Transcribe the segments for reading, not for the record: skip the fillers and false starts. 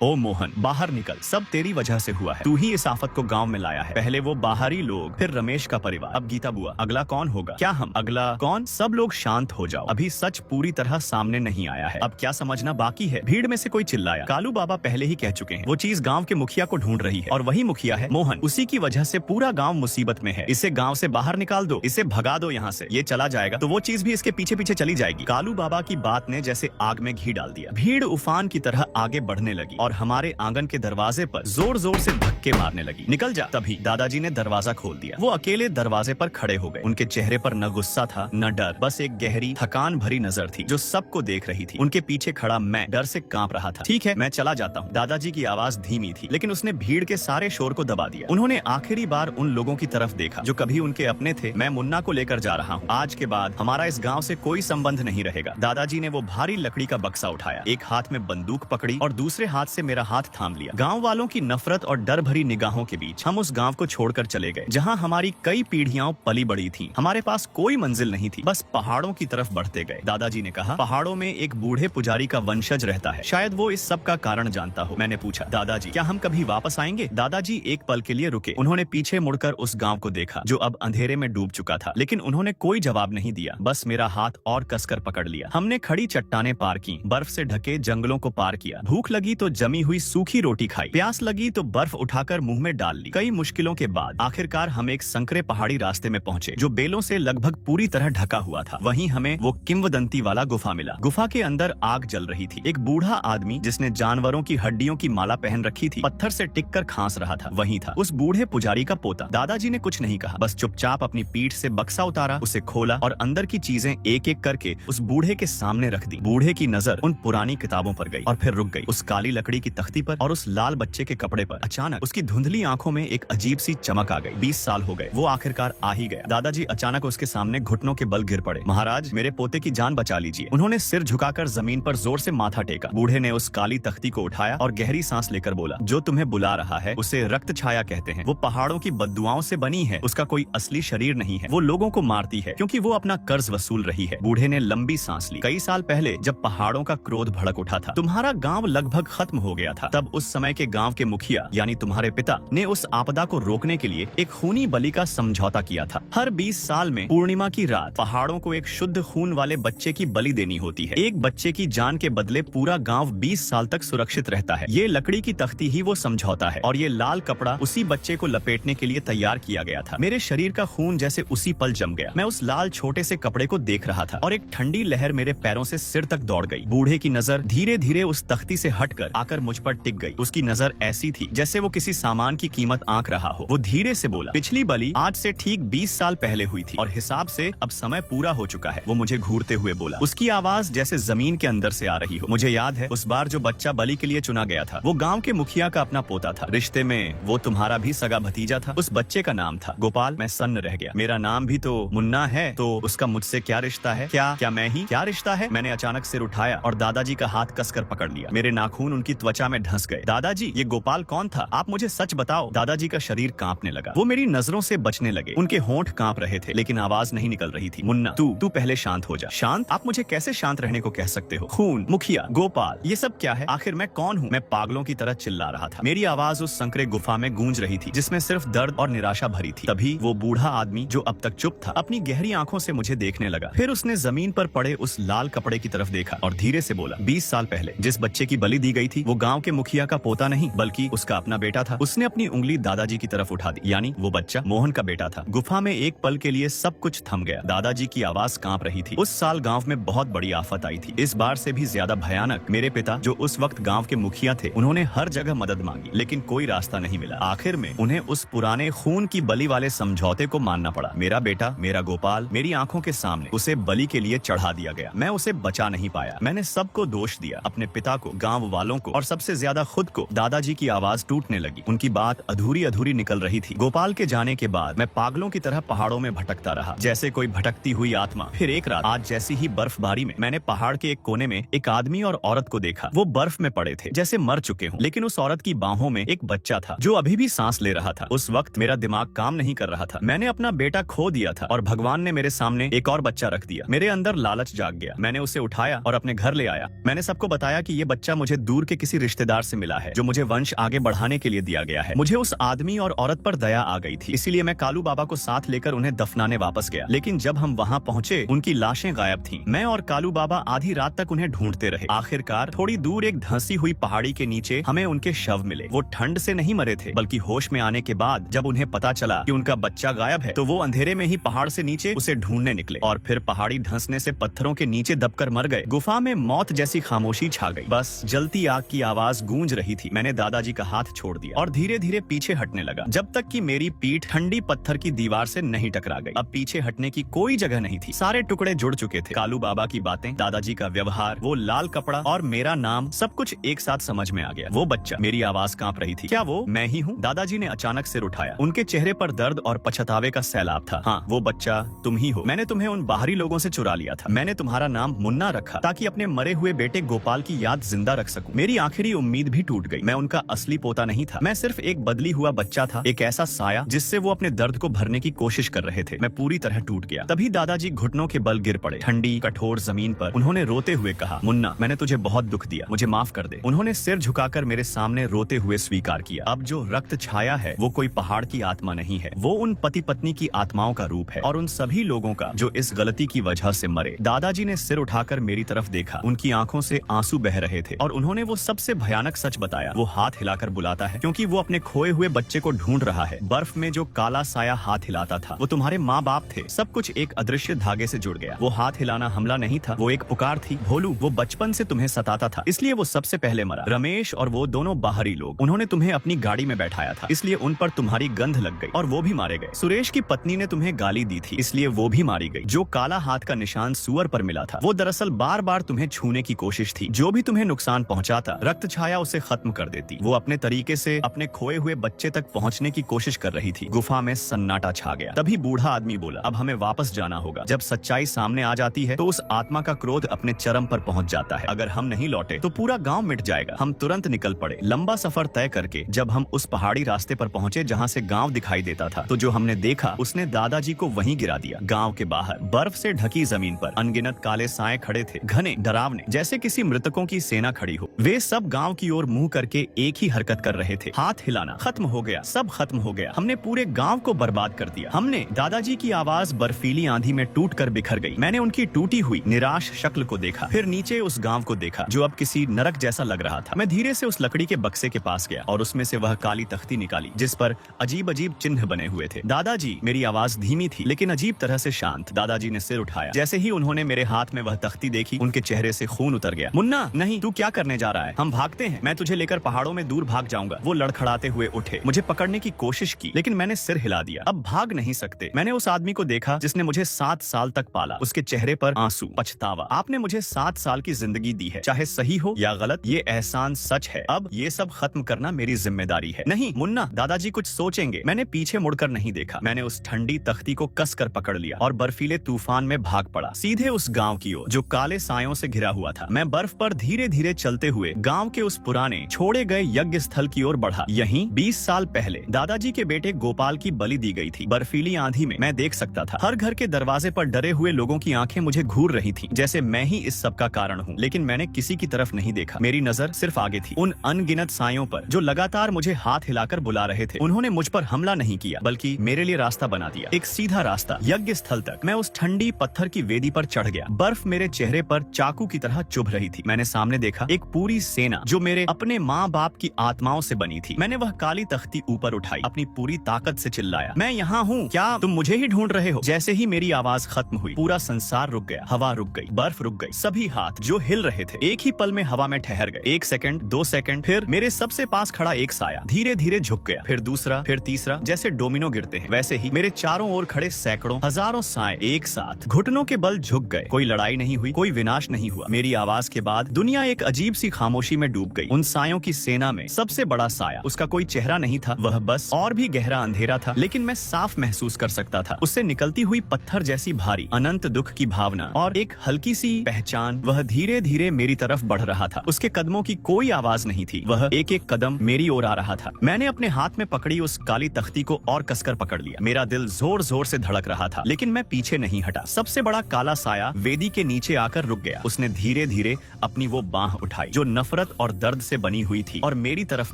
ओ मोहन, बाहर निकल, सब तेरी वजह से हुआ है। तू ही इस आफत को गांव में लाया है। पहले वो बाहरी लोग, फिर रमेश का परिवार, अब गीता बुआ। अगला कौन होगा? क्या हम? अगला कौन? सब लोग शांत हो जाओ, अभी सच पूरी तरह सामने नहीं आया है, अब क्या समझना बाकी है। भीड़ में से कोई चिल्लाया, कालू बाबा पहले ही कह चुके हैं, वो चीज गाँव के मुखिया को ढूंढ रही है, और वही मुखिया है मोहन। उसी की वजह से पूरा गाँव मुसीबत में है। इसे गाँव से बाहर निकाल दो, इसे भगा दो यहाँ से। ये चला जाएगा तो वो चीज भी इसके पीछे पीछे चली जाएगी। कालू बाबा की बात ने जैसे आग में घी डाल दिया। भीड़ उफान की तरह आगे बढ़ने लगी और हमारे आंगन के दरवाजे पर जोर जोर से धक्के मारने लगी। निकल जा। तभी दादाजी ने दरवाजा खोल दिया। वो अकेले दरवाजे पर खड़े हो गए। उनके चेहरे पर न गुस्सा था न डर, बस एक गहरी थकान भरी नजर थी जो सबको देख रही थी। उनके पीछे खड़ा मैं डर से कांप रहा था। ठीक है, मैं चला जाता हूँ। दादाजी की आवाज धीमी थी, लेकिन उसने भीड़ के सारे शोर को दबा दिया। उन्होंने आखिरी बार उन लोगों की तरफ देखा जो कभी उनके अपने थे। मैं मुन्ना को लेकर जा रहा हूँ। आज के बाद हमारा इस गाँव से कोई संबंध नहीं रहेगा। दादाजी ने वो भारी लकड़ी का बक्सा उठाया, एक हाथ में बंदूक पकड़ी और दूसरे हाथ से मेरा हाथ थाम लिया। गांव वालों की नफरत और डर भरी निगाहों के बीच हम उस गांव को छोड़कर चले गए जहां हमारी कई पीढ़ियां पली बड़ी थीं। हमारे पास कोई मंजिल नहीं थी, बस पहाड़ों की तरफ बढ़ते गए। दादाजी ने कहा, पहाड़ों में एक बूढ़े पुजारी का वंशज रहता है, शायद वो इस सब का कारण जानता हो। मैंने पूछा, दादाजी क्या हम कभी वापस आएंगे? दादाजी एक पल के लिए रुके। उन्होंने पीछे मुड़कर उस गाँव को देखा जो अब अंधेरे में डूब चुका था, लेकिन उन्होंने कोई जवाब नहीं दिया, बस मेरा हाथ और कसकर पकड़ लिया। हमने खड़ी चट्टानें पार की, बर्फ से ढके जंगलों को पार किया। भूख लगी तो जमी हुई सूखी रोटी खाई, प्यास लगी तो बर्फ उठाकर मुंह में डाल ली। कई मुश्किलों के बाद आखिरकार हम एक संकरे पहाड़ी रास्ते में पहुंचे जो बेलों से लगभग पूरी तरह ढका हुआ था। वहीं हमें वो किंवदंती वाला गुफा मिला। गुफा के अंदर आग जल रही थी। एक बूढ़ा आदमी जिसने जानवरों की हड्डियों की माला पहन रखी थी, पत्थर से टिक कर खांस रहा था, वही था उस बूढ़े पुजारी का पोता। दादाजी ने कुछ नहीं कहा, बस चुपचाप अपनी पीठ से बक्सा उतारा, उसे खोला और अंदर की चीजें एक एक करके उस बूढ़े के सामने रख दी। बूढ़े की नजर उन पुरानी किताबों पर गई और फिर रुक गई, उस काली लकड़ी की तख्ती पर और उस लाल बच्चे के कपड़े पर। अचानक उसकी धुंधली आंखों में एक अजीब सी चमक आ गई। 20 साल हो गए, वो आखिरकार आ ही गया। दादाजी अचानक उसके सामने घुटनों के बल गिर पड़े। महाराज, मेरे पोते की जान बचा लीजिए। उन्होंने सिर झुकाकर जमीन पर जोर से माथा टेका। बूढ़े ने उस काली तख्ती को उठाया और गहरी सांस लेकर बोला, जो तुम्हें बुला रहा है उसे रक्त छाया कहते हैं। वो पहाड़ों की बद्दुआओं से बनी है, उसका कोई असली शरीर नहीं है। वो लोगों को मारती है क्योंकि वो अपना कर्ज वसूल रही है। बूढ़े ने लंबी सांस ली। कई साल पहले जब पहाड़ों का क्रोध भड़क उठा था, तुम्हारा गांव लगभग खत्म हो गया था। तब उस समय के गांव के मुखिया यानी तुम्हारे पिता ने उस आपदा को रोकने के लिए एक खूनी बलि का समझौता किया था। हर 20 साल में पूर्णिमा की रात पहाड़ों को एक शुद्ध खून वाले बच्चे की बलि देनी होती है। एक बच्चे की जान के बदले पूरा गांव 20 साल तक सुरक्षित रहता है। ये लकड़ी की तख्ती ही वो समझौता है और ये लाल कपड़ा उसी बच्चे को लपेटने के लिए तैयार किया गया था। मेरे शरीर का खून जैसे उसी पल जम गया। मैं उस लाल छोटे से कपड़े को देख रहा था और एक ठंडी लहर मेरे पैरों से सिर तक दौड़ गई। बूढ़े की नजर धीरे धीरे उस तख्ती से हटकर आकर मुझ पर टिक गई। उसकी नजर ऐसी थी जैसे वो किसी सामान की कीमत आंक रहा हो। वो धीरे से बोला, पिछली बलि आज से ठीक 20 साल पहले हुई थी और हिसाब से अब समय पूरा हो चुका है। वो मुझे घूरते हुए बोला, उसकी आवाज जैसे जमीन के अंदर से आ रही हो। मुझे याद है उस बार जो बच्चा बलि के लिए चुना गया था, वो गाँव के मुखिया का अपना पोता था। रिश्ते में वो तुम्हारा भी सगा भतीजा था। उस बच्चे का नाम था गोपाल। मैं सन्न रह गया। मेरा नाम भी तो मुन्ना है, तो उसका मुझसे क्या रिश्ता है? क्या मैं ही? क्या रिश्ता है? मैंने अचानक सिर उठाया और दादाजी का हाथ कसकर पकड़ लिया। मेरे नाखून उनकी त्वचा में ढंस गए। दादाजी, ये गोपाल कौन था? आप मुझे सच बताओ। दादाजी का शरीर कांपने लगा। वो मेरी नजरों से बचने लगे। उनके होंठ कांप रहे थे लेकिन आवाज नहीं निकल रही थी। मुन्ना, तू पहले शांत हो जा। शांत? आप मुझे कैसे शांत रहने को कह सकते हो? खून, मुखिया, गोपाल, ये सब क्या है? आखिर मैं कौन हूँ? मैं पागलों की तरह चिल्ला रहा था। मेरी आवाज उस संकरे गुफा में गूंज रही थी जिसमें सिर्फ दर्द और निराशा भरी थी। तभी वो बूढ़ा आदमी जो अब तक चुप था अपनी गहरी आंखों से मुझे देखने लगा। फिर उसने जमीन पर पड़े उस लाल कपड़े की तरफ देखा और धीरे से बोला, 20 साल पहले जिस बच्चे की बलि दी गई थी वो गांव के मुखिया का पोता नहीं बल्कि उसका अपना बेटा था। उसने अपनी उंगली दादाजी की तरफ उठा दी, यानी वो बच्चा मोहन का बेटा था। गुफा में एक पल के लिए सब कुछ थम गया। दादाजी की आवाज कांप रही थी। उस साल गांव में बहुत बड़ी आफत आई थी, इस बार से भी ज्यादा भयानक। मेरे पिता जो उस वक्त गांव के मुखिया थे, उन्होंने हर जगह मदद मांगी लेकिन कोई रास्ता नहीं मिला। आखिर में उन्हें उस पुराने खून की बलि वाले समझौते को मानना पड़ा। मेरा बेटा, मेरा गोपाल, मेरी आंखों के सामने उसे बलि के लिए चढ़ा दिया गया। मैं उसे बचा नहीं पाया। मैंने सबको दोष दिया, अपने पिता को, गांव वालों को और सबसे ज्यादा खुद को। दादाजी की आवाज टूटने लगी। उनकी बात अधूरी अधूरी निकल रही थी। गोपाल के जाने के बाद मैं पागलों की तरह पहाड़ों में भटकता रहा जैसे कोई भटकती हुई आत्मा। फिर एक रात आज जैसी ही बर्फबारी में मैंने पहाड़ के एक कोने में एक आदमी और औरत को देखा। वो बर्फ में पड़े थे जैसे मर चुके हों, लेकिन उस औरत की बाहों में एक बच्चा था जो अभी भी सांस ले रहा था। उस वक्त मेरा दिमाग काम नहीं कर रहा था। मैंने अपना बेटा खो दिया था और भगवान ने मेरे सामने एक और बच्चा रख दिया। मेरे अंदर लालच जाग गया। मैंने उसे उठाया और अपने घर ले आया। मैंने सबको बताया कि ये बच्चा मुझे दूर के किसी किसी रिश्तेदार से मिला है जो मुझे वंश आगे बढ़ाने के लिए दिया गया है। मुझे उस आदमी और औरत पर दया आ गई थी, इसीलिए मैं कालू बाबा को साथ लेकर उन्हें दफनाने वापस गया। लेकिन जब हम वहाँ पहुँचे उनकी लाशें गायब थीं। मैं और कालू बाबा आधी रात तक उन्हें ढूंढते रहे। आखिरकार थोड़ी दूर एक धंसी हुई पहाड़ी के नीचे हमें उनके शव मिले। वो ठंड से नहीं मरे थे, बल्कि होश में आने के बाद जब उन्हें पता चला कि उनका बच्चा गायब है तो वो अंधेरे में ही पहाड़ से नीचे उसे ढूंढने निकले और फिर पहाड़ी धंसने से पत्थरों के नीचे दबकर मर गए। गुफा में मौत जैसी खामोशी छा गई, बस जलती आग की आवाज गूंज रही थी। मैंने दादाजी का हाथ छोड़ दिया और धीरे धीरे पीछे हटने लगा, जब तक कि मेरी पीठ ठंडी पत्थर की दीवार से नहीं टकरा गई। अब पीछे हटने की कोई जगह नहीं थी, सारे टुकड़े जुड़ चुके थे। कालू बाबा की बातें, दादाजी का व्यवहार, वो लाल कपड़ा और मेरा नाम, सब कुछ एक साथ समझ में आ गया। वो बच्चा, मेरी आवाज कांप रही थी। क्या वो मैं ही हूँ? दादाजी ने अचानक सिर उठाया। उनके चेहरे पर दर्द और पछतावे का सैलाब था। हाँ, वो बच्चा तुम ही हो। मैंने तुम्हें उन बाहरी लोगों से चुरा लिया था। मैंने तुम्हारा नाम मुन्ना रखा ताकि अपने मरे हुए बेटे गोपाल की याद जिंदा रख सकूं। मेरी आखिरी उम्मीद भी टूट गई। मैं उनका असली पोता नहीं था, मैं सिर्फ एक बदली हुआ बच्चा था, एक ऐसा साया जिससे वो अपने दर्द को भरने की कोशिश कर रहे थे। मैं पूरी तरह टूट गया। तभी दादाजी घुटनों के बल गिर पड़े, ठंडी कठोर जमीन पर। उन्होंने रोते हुए कहा, मुन्ना, मैंने तुझे बहुत दुख दिया, मुझे माफ कर दे। उन्होंने सिर झुकाकर मेरे सामने रोते हुए स्वीकार किया, अब जो रक्त छाया है वो कोई पहाड़ की आत्मा नहीं है, वो उन पति पत्नी की आत्माओं का रूप है और उन सभी लोगों का जो इस गलती की वजह से मरे। दादाजी ने सिर उठाकर मेरी तरफ देखा, उनकी आंखों से आंसू बह रहे थे और उन्होंने वो सबसे भयानक सच बताया। वो हाथ हिलाकर बुलाता है क्योंकि वो अपने खोए हुए बच्चे को ढूंढ रहा है। बर्फ में जो काला साया हाथ हिलाता था वो तुम्हारे माँ बाप थे। सब कुछ एक अदृश्य धागे से जुड़ गया। वो हाथ हिलाना हमला नहीं था, वो एक पुकार थी। भोलू, वो बचपन से तुम्हें सताता था, इसलिए वो सबसे पहले मरा। रमेश और वो दोनों बाहरी लोग, उन्होंने तुम्हें अपनी गाड़ी में बैठाया था, इसलिए उन पर तुम्हारी गंध लग गई और वो भी मारे गए। सुरेश की पत्नी ने तुम्हें गाली दी थी, इसलिए वो भी मारी गई। जो काला हाथ का निशान सुअर पर मिला था वो दरअसल बार बार तुम्हें छूने की कोशिश थी। जो भी तुम्हें नुकसान पहुंचाता, रक्त छाया उसे खत्म कर देती। वो अपने तरीके से अपने खोए हुए बच्चे तक पहुंचने की कोशिश कर रही थी। गुफा में सन्नाटा छा गया। तभी बूढ़ा आदमी बोला, अब हमें वापस जाना होगा। जब सच्चाई सामने आ जाती है तो उस आत्मा का क्रोध अपने चरम पर पहुंच जाता है। अगर हम नहीं लौटे तो पूरा गांव मिट जाएगा। हम तुरंत निकल पड़े। लंबा सफर तय करके जब हम उस पहाड़ी रास्ते पर पहुंचे जहां से गांव दिखाई देता था, तो जो हमने देखा उसने दादाजी को वहीं गिरा दिया। गांव के बाहर बर्फ से ढकी जमीन पर अनगिनत काले साए खड़े थे, घने, डरावने, जैसे किसी मृतकों की सेना खड़ी हो। वे सब गांव की ओर मुंह करके एक ही हरकत कर रहे थे। हाथ हिलाना खत्म हो गया, सब खत्म हो गया। हमने पूरे गांव को बर्बाद कर दिया। हमने, दादाजी की आवाज बर्फीली आंधी में टूट कर बिखर गई। मैंने उनकी टूटी हुई निराश शक्ल को देखा, फिर नीचे उस गांव को देखा जो अब किसी नरक जैसा लग रहा था। मैं धीरे से उस लकड़ी के बक्से के पास गया और उसमें से वह काली तख्ती निकाली जिस पर अजीब अजीब चिन्ह बने हुए थे। दादाजी, मेरी आवाज धीमी थी लेकिन अजीब तरह से शांत। दादाजी ने सिर उठाया। जैसे ही उन्होंने मेरे हाथ में वह तख्ती देखी, उनके चेहरे से खून उतर गया। मुन्ना, नहीं, तू क्या करने जा रहा है? हम भागते हैं, मैं तुझे लेकर पहाड़ों में दूर भाग जाऊंगा। वो लड़खड़ाते हुए उठे, मुझे पकड़ने की कोशिश की लेकिन मैंने सिर हिला दिया। अब भाग नहीं सकते। मैंने उस आदमी को देखा जिसने मुझे 7 साल तक पाला। उसके चेहरे पर आंसू, पछतावा। आपने मुझे 7 साल की जिंदगी दी है, चाहे सही हो या गलत, ये एहसान सच है। अब ये सब खत्म करना मेरी जिम्मेदारी है। नहीं मुन्ना, दादाजी कुछ सोचेंगे। मैंने पीछे मुड़कर नहीं देखा। मैंने उस ठंडी तख्ती को कसकर पकड़ लिया और बर्फीले तूफान में भाग पड़ा, सीधे उस गांव की ओर जो काले सायों से घिरा हुआ था। मैं बर्फ पर धीरे धीरे चलते हुए गांव के उस पुराने छोड़े गए यज्ञ स्थल की ओर बढ़ा। यहीं 20 साल पहले दादाजी के बेटे गोपाल की बलि दी गई थी। बर्फीली आंधी में मैं देख सकता था हर घर के दरवाजे पर डरे हुए लोगों की आंखें मुझे घूर रही थीं, जैसे मैं ही इस सब का कारण हूँ। लेकिन मैंने किसी की तरफ नहीं देखा। मेरी नजर सिर्फ आगे थी, उन अनगिनत सायों पर जो लगातार मुझे हाथ हिलाकर बुला रहे थे। उन्होंने मुझ पर हमला नहीं किया बल्कि मेरे लिए रास्ता बना दिया, एक सीधा रास्ता यज्ञ स्थल तक। मैं उस ठंडी पत्थर की वेदी पर चढ़ गया। बर्फ मेरे चेहरे पर चाकू की तरह चुभ रही थी। मैंने सामने देखा एक पूरी सेना जो मेरे अपने माँ बाप की आत्माओं से बनी थी। मैंने वह काली तख्ती ऊपर उठाई, अपनी पूरी ताकत से चिल्लाया, मैं यहाँ हूँ, क्या तुम मुझे ही ढूंढ रहे हो? जैसे ही मेरी आवाज खत्म हुई, पूरा संसार रुक गया। हवा रुक गई, बर्फ रुक गई, सभी हाथ जो हिल रहे थे एक ही पल में हवा में ठहर गए। 1 सेकंड, 2 सेकंड, फिर मेरे सबसे पास खड़ा एक साया धीरे धीरे झुक गया, फिर दूसरा, फिर तीसरा। जैसे डोमिनो गिरते हैं वैसे ही मेरे चारों ओर खड़े सैकड़ों, हजारों साए एक साथ घुटनों के बल झुक गए। कोई लड़ाई नहीं हुई, कोई विनाश नहीं हुआ। मेरी आवाज के बाद दुनिया एक अजीब सी खामोशी में डूब गई। उन सायों की सेना में सबसे बड़ा साया, उसका कोई चेहरा नहीं था, वह बस और भी गहरा अंधेरा था, लेकिन मैं साफ महसूस कर सकता था उससे निकलती हुई पत्थर जैसी भारी अनंत दुख की भावना और एक हल्की सी पहचान। वह धीरे धीरे मेरी तरफ बढ़ रहा था। उसके कदमों की कोई आवाज नहीं थी, वह एक एक कदम मेरी ओर आ रहा था। मैंने अपने हाथ में पकड़ी उस काली तख्ती को और कसकर पकड़ लिया। मेरा दिल जोर जोर से धड़क रहा था, लेकिन मैं पीछे नहीं हटा। सबसे बड़ा काला साया वेदी के नीचे आकर रुक गया। उसने धीरे धीरे अपनी वो बांह उठाई जो नफरत नफरत और दर्द से बनी हुई थी और मेरी तरफ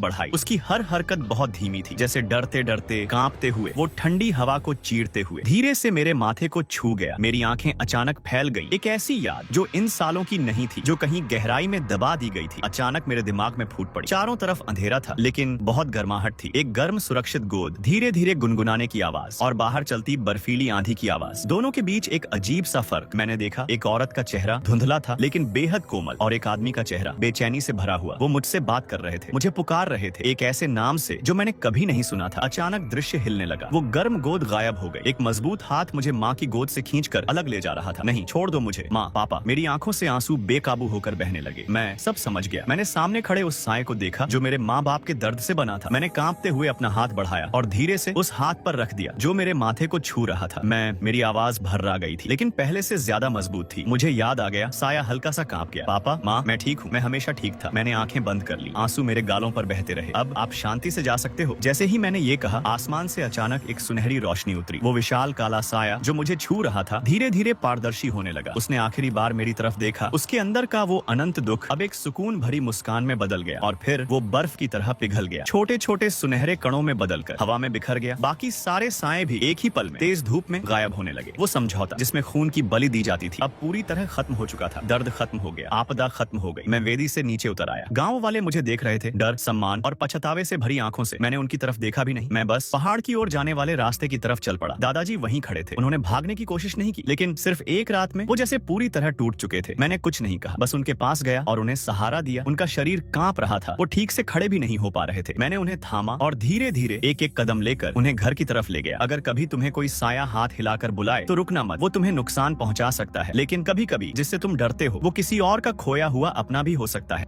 बढ़ाई। उसकी हर हरकत बहुत धीमी थी, जैसे डरते डरते कांपते हुए वो ठंडी हवा को चीरते हुए धीरे से मेरे माथे को छू गया। मेरी आंखें अचानक फैल गई। एक ऐसी याद जो इन सालों की नहीं थी, जो कहीं गहराई में दबा दी गई थी, अचानक मेरे दिमाग में फूट पड़ी। चारों तरफ अंधेरा था, लेकिन बहुत गर्माहट थी। एक गर्म सुरक्षित गोद, धीरे धीरे गुनगुनाने की आवाज और बाहर चलती बर्फीली आंधी की आवाज। दोनों के बीच एक अजीब सा फर्क मैंने देखा। एक औरत का चेहरा धुंधला था लेकिन बेहद कोमल, और एक आदमी का चेहरा बेचैनी से भरा हुआ। वो मुझसे बात कर रहे थे, मुझे पुकार रहे थे, एक ऐसे नाम से जो मैंने कभी नहीं सुना था। अचानक दृश्य हिलने लगा। वो गर्म गोद गायब हो गई। एक मजबूत हाथ मुझे माँ की गोद से खींचकर अलग ले जा रहा था। नहीं, छोड़ दो मुझे माँ, पापा। मेरी आंखों से आंसू बेकाबू होकर बहने लगे। मैं सब समझ गया। मैंने सामने खड़े उस साए को देखा जो मेरे माँ बाप के दर्द से बना था। मैंने कांपते हुए अपना हाथ बढ़ाया और धीरे से उस हाथ पर रख दिया जो मेरे माथे को छू रहा था। मेरी आवाज भर्रा गई थी, लेकिन पहले से ज्यादा मजबूत थी। मुझे याद आ गया, साया हल्का सा कांप गया। पापा, माँ, मैं ठीक हूँ, मैं हमेशा ठीक था। मैंने आंखें बंद कर ली। आंसू मेरे गालों पर बहते रहे। अब आप शांति से जा सकते हो। जैसे ही मैंने ये कहा, आसमान से अचानक एक सुनहरी रोशनी उतरी। वो विशाल काला साया जो मुझे छू रहा था धीरे धीरे पारदर्शी होने लगा। उसने आखिरी बार मेरी तरफ देखा। उसके अंदर का वो अनंत दुख अब एक सुकून भरी मुस्कान में बदल गया, और फिर वो बर्फ की तरह पिघल गया, छोटे छोटे सुनहरे कणों में बदलकर हवा में बिखर गया। बाकी सारे साए भी एक ही पल में तेज धूप में गायब होने लगे। वो समझौता जिसमें खून की बलि दी जाती थी अब पूरी तरह खत्म हो चुका था। दर्द खत्म हो गया, आपदा खत्म हो गई। मैं वेदी से नीचे उतर आया। गांव वाले मुझे देख रहे थे, डर, सम्मान और पछतावे से भरी आंखों से। मैंने उनकी तरफ देखा भी नहीं। मैं बस पहाड़ की ओर जाने वाले रास्ते की तरफ चल पड़ा। दादाजी वहीं खड़े थे। उन्होंने भागने की कोशिश नहीं की, लेकिन सिर्फ एक रात में वो जैसे पूरी तरह टूट चुके थे। मैंने कुछ नहीं कहा, बस उनके पास गया और उन्हें सहारा दिया। उनका शरीर कांप रहा था, वो ठीक से खड़े भी नहीं हो पा रहे थे। मैंने उन्हें थामा और धीरे धीरे एक एक कदम लेकर उन्हें घर की तरफ ले गया। अगर कभी तुम्हें कोई साया हाथ हिलाकर बुलाए तो रुकना मत। वो तुम्हें नुकसान पहुंचा सकता है, लेकिन कभी कभी जिससे तुम डरते हो वो किसी और का खोया हुआ अपना भी हो सकता है।